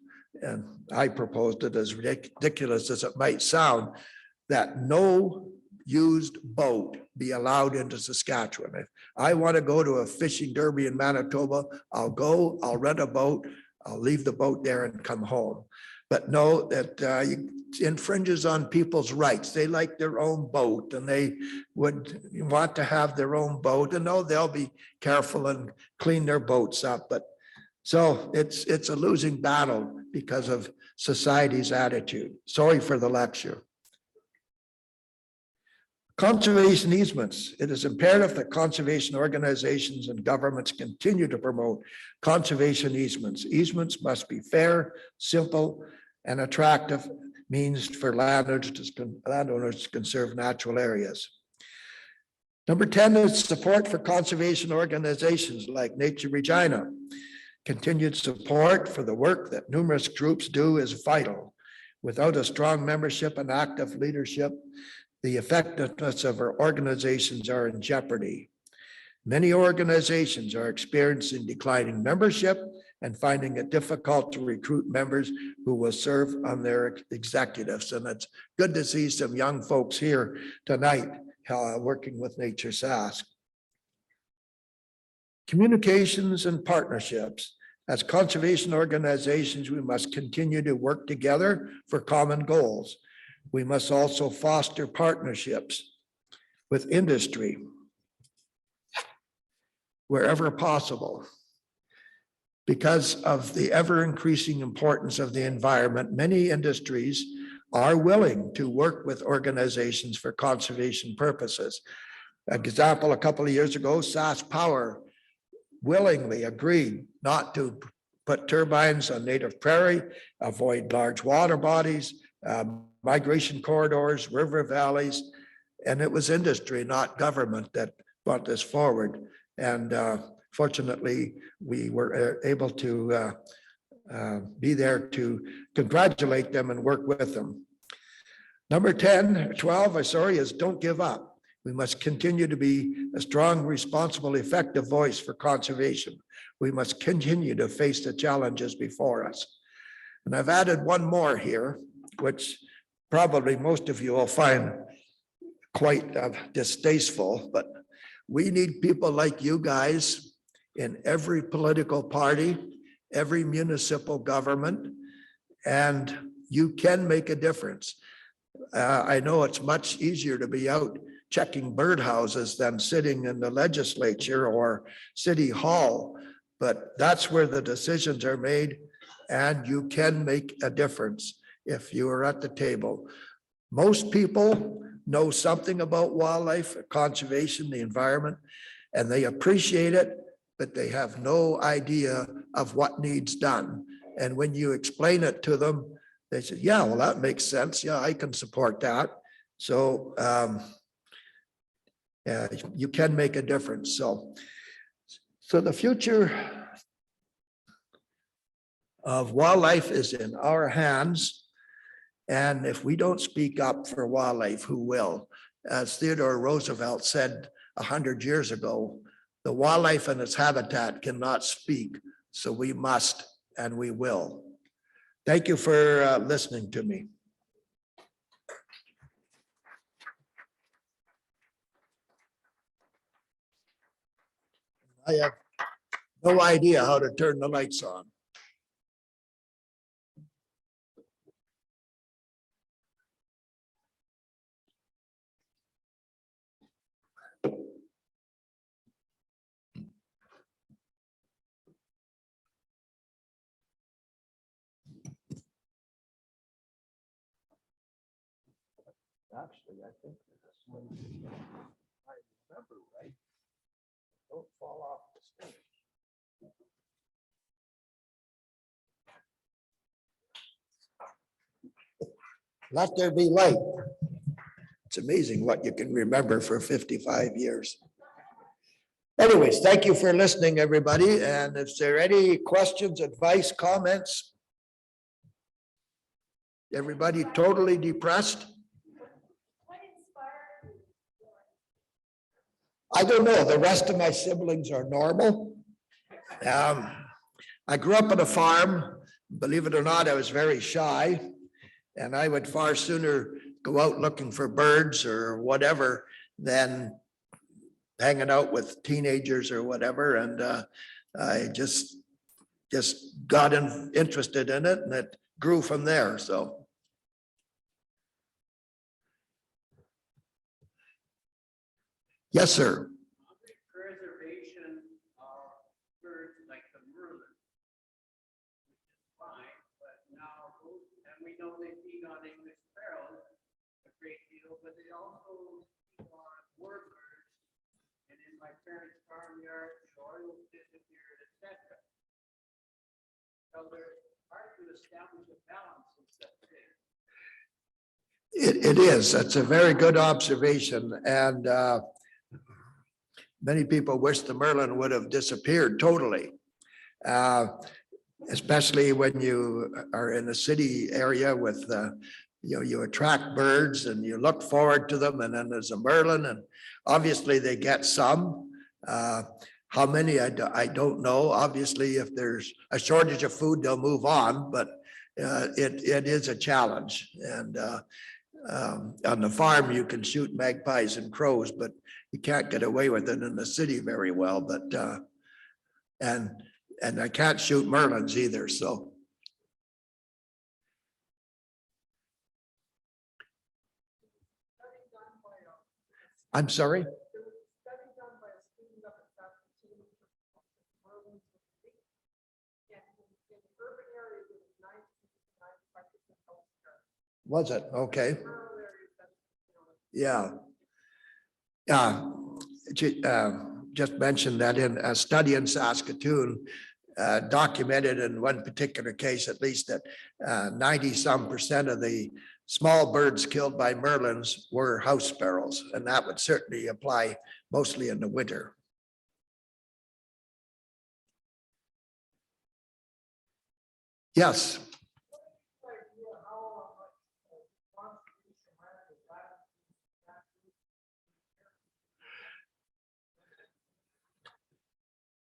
and I proposed it, as ridiculous as it might sound, that no used boat be allowed into Saskatchewan. If I want to go to a fishing derby in Manitoba, I'll go, I'll rent a boat, I'll leave the boat there and come home. But no, that infringes on people's rights. They like their own boat and they would want to have their own boat, and no, they'll be careful and clean their boats up. But so it's a losing battle because of society's attitude. Sorry for the lecture. Conservation easements. It is imperative that conservation organizations and governments continue to promote conservation easements. Easements must be fair, simple, and attractive means for landowners to conserve natural areas. Number 10 is support for conservation organizations like Nature Regina. Continued support for the work that numerous groups do is vital. Without a strong membership and active leadership, the effectiveness of our organizations are in jeopardy. Many organizations are experiencing declining membership and finding it difficult to recruit members who will serve on their executives. And it's good to see some young folks here tonight working with Nature Sask. Communications and partnerships. As conservation organizations, we must continue to work together for common goals. We must also foster partnerships with industry wherever possible. Because of the ever-increasing importance of the environment, many industries are willing to work with organizations for conservation purposes. An example, a couple of years ago, Sask Power willingly agreed not to put turbines on native prairie, avoid large water bodies, migration corridors, river valleys, and it was industry, not government, that brought this forward. And fortunately, we were able to be there to congratulate them and work with them. Number 12, is don't give up. We must continue to be a strong, responsible, effective voice for conservation. We must continue to face the challenges before us. And I've added one more here, which probably most of you will find quite distasteful, but we need people like you guys in every political party, every municipal government, and you can make a difference. I know it's much easier to be out checking birdhouses than sitting in the legislature or city hall, but that's where the decisions are made, and you can make a difference if you are at the table. Most people know something about wildlife, conservation, the environment, and they appreciate it, but they have no idea of what needs done. And when you explain it to them, they say, yeah, well, that makes sense. Yeah, I can support that. So yeah, you can make a difference. So the future of wildlife is in our hands. And if we don't speak up for wildlife, who will? As Theodore Roosevelt said 100 years ago, the wildlife and its habitat cannot speak. So we must, and we will. Thank you for listening to me. I have no idea how to turn the lights on. Actually, I think this one, I remember right. Don't fall off the stage. Let there be light. It's amazing what you can remember for 55 years. Anyways, thank you for listening, everybody. And if there are any questions, advice, comments, everybody totally depressed? I don't know. The rest of my siblings are normal. I grew up on a farm. Believe it or not, I was very shy. And I would far sooner go out looking for birds or whatever than hanging out with teenagers or whatever. And I just got interested in it, and it grew from there. So. Yes, sir. Preservation of birds like the merlin, which is fine, but now, and we know they feed on English sparrows a great deal, but they also feed on warblers. And in my parents' farmyard, the orioles disappeared, etc. So they're hard to establish a balance in such things. It is. That's a very good observation. And many people wish the merlin would have disappeared totally. Especially when you are in a city area with, you attract birds and you look forward to them, and then there's a merlin, and obviously they get some. How many, I don't know. Obviously, if there's a shortage of food, they'll move on, but it is a challenge. And on the farm, you can shoot magpies and crows, but you can't get away with it in the city very well. But and I can't shoot merlins either. So. I'm sorry. Was it? Okay. Yeah. Just mentioned that in a study in Saskatoon, documented in one particular case, at least, that 90-some% of the small birds killed by merlins were house sparrows, and that would certainly apply mostly in the winter. Yes.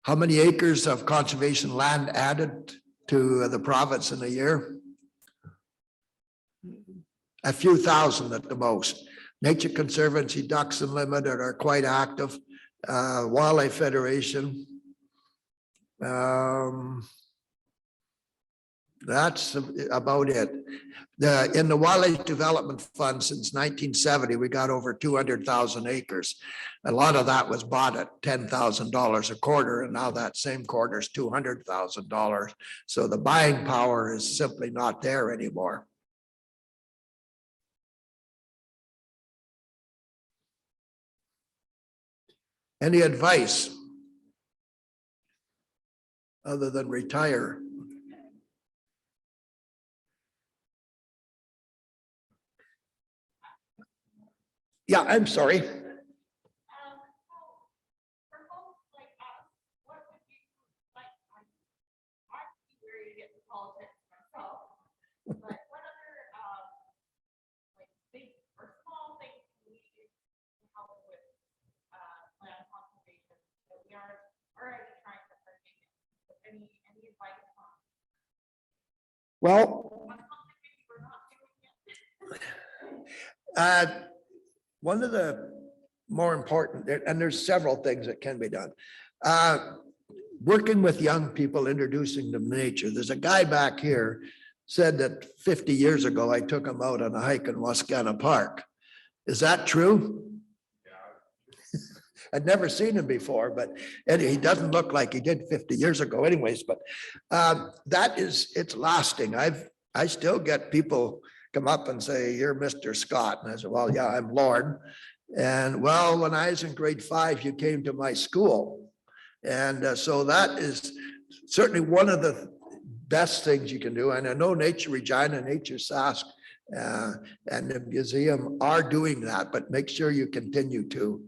How many acres of conservation land added to the province in a year? A few thousand at the most. Nature Conservancy, Ducks Unlimited are quite active. Wildlife Federation. That's about it. In the Wildlife Development Fund since 1970, we got over 200,000 acres. A lot of that was bought at $10,000 a quarter, and now that same quarter is $200,000. So the buying power is simply not there anymore. Any advice other than retire? Yeah, I'm sorry. Well, one of the more important, and there's several things that can be done. Working with young people, introducing them to nature. There's a guy back here said that 50 years ago, I took him out on a hike in Wascana Park. Is that true? I'd never seen him before, but he doesn't look like he did 50 years ago anyways, but it's lasting. I still get people come up and say, you're Mr. Scott. And I said, well, yeah, I'm Lord. And well, when I was in grade 5, you came to my school. And so that is certainly one of the best things you can do. And I know Nature Regina, Nature Sask, and the museum are doing that, but make sure you continue to.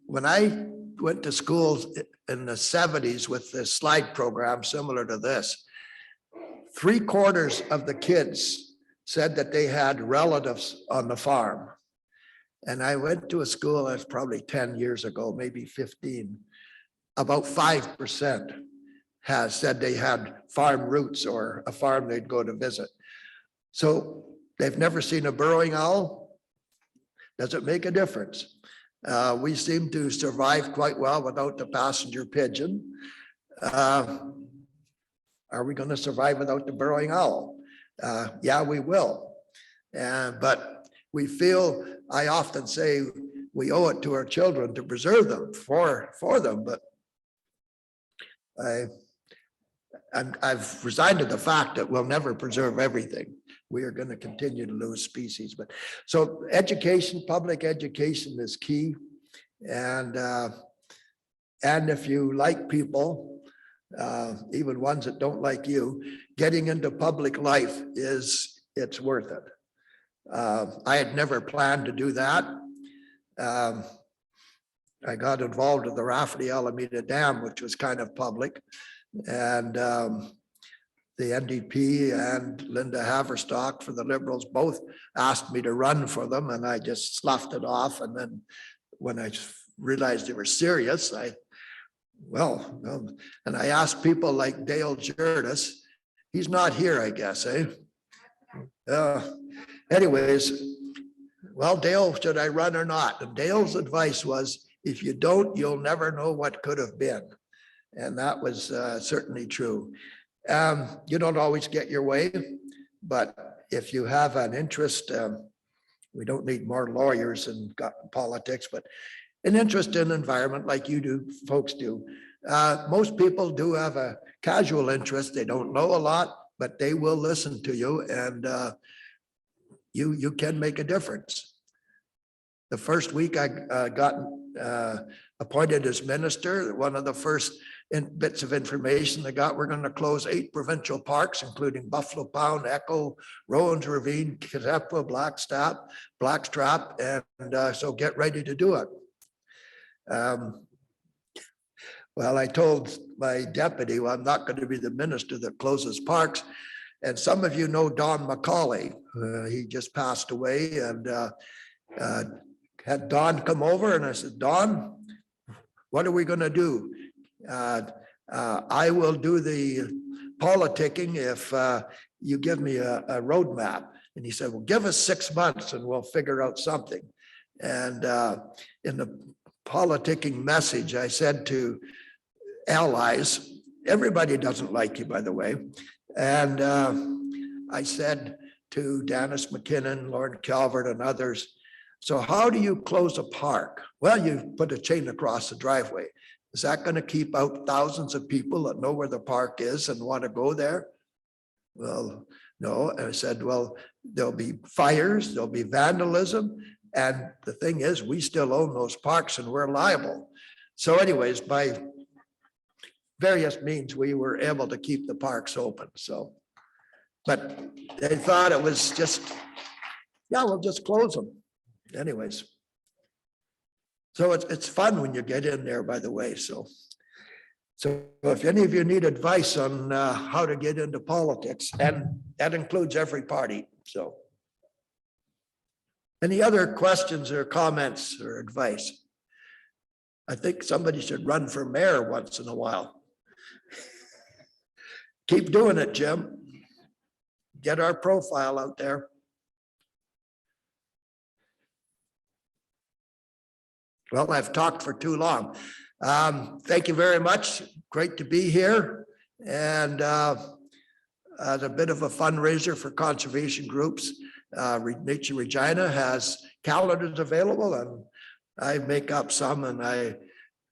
When I went to schools in the 70s with the slide program similar to this, 3/4 of the kids said that they had relatives on the farm. And I went to a school that's probably 10 years ago, maybe 15. About 5% has said they had farm roots or a farm they'd go to visit. So they've never seen a burrowing owl. Does it make a difference? We seem to survive quite well without the passenger pigeon. Are we going to survive without the burrowing owl? Yeah, we will. But we feel, I often say, we owe it to our children to preserve them for them. But I've resigned to the fact that we'll never preserve everything. We are going to continue to lose species. But so education, public education is key. And if you like people, even ones that don't like you, getting into public life it's worth it. I had never planned to do that. I got involved with the Rafferty Alameda Dam, which was kind of public. And the NDP and Linda Haverstock for the Liberals both asked me to run for them, and I just sloughed it off. And then when I realized they were serious, and I asked people like Dale Jerdis. He's not here, I guess, eh? Anyways, well, Dale, should I run or not? And Dale's advice was, if you don't, you'll never know what could have been. And that was certainly true. You don't always get your way, but if you have an interest, we don't need more lawyers in politics, but an interest in environment like you do, folks do. Most people do have a casual interest. They don't know a lot, but they will listen to you, and you can make a difference. The first week I got appointed as minister, one of the first bits of information I got, we're going to close 8 provincial parks, including Buffalo Pound, Echo, Rowan's Ravine, Kitepwa, Blackstrap, and so get ready to do it. Well, I told my deputy, well, I'm not going to be the minister that closes parks. And some of you know Don McCauley. He just passed away, and had Don come over, and I said, Don, what are we going to do? I will do the politicking if you give me a roadmap. And he said, well, give us 6 months and we'll figure out something. And in the politicking message, I said to allies, everybody doesn't like you, by the way. And I said to Dennis McKinnon, Lord Calvert, and others, so how do you close a park? Well, you put a chain across the driveway. Is that going to keep out thousands of people that know where the park is and want to go there? Well, no. And I said, well, there'll be fires, there'll be vandalism. And the thing is, we still own those parks and we're liable. So anyways, by various means, we were able to keep the parks open. So, but they thought it was just, yeah, we'll just close them. Anyways. So it's fun when you get in there, by the way. So if any of you need advice on how to get into politics, and that includes every party. So any other questions or comments or advice? I think somebody should run for mayor once in a while. Keep doing it, Jim. Get our profile out there. Well, I've talked for too long. Thank you very much. Great to be here. And as a bit of a fundraiser for conservation groups, Nature Regina has calendars available, and I make up some, and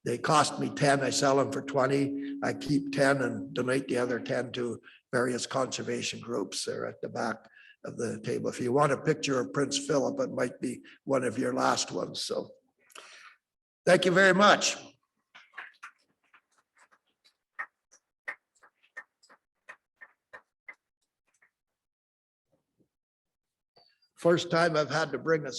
they cost me 10. I sell them for 20. I keep 10 and donate the other 10 to various conservation groups. They're at the back of the table. If you want a picture of Prince Philip, it might be one of your last ones. So thank you very much. First time I've had to bring a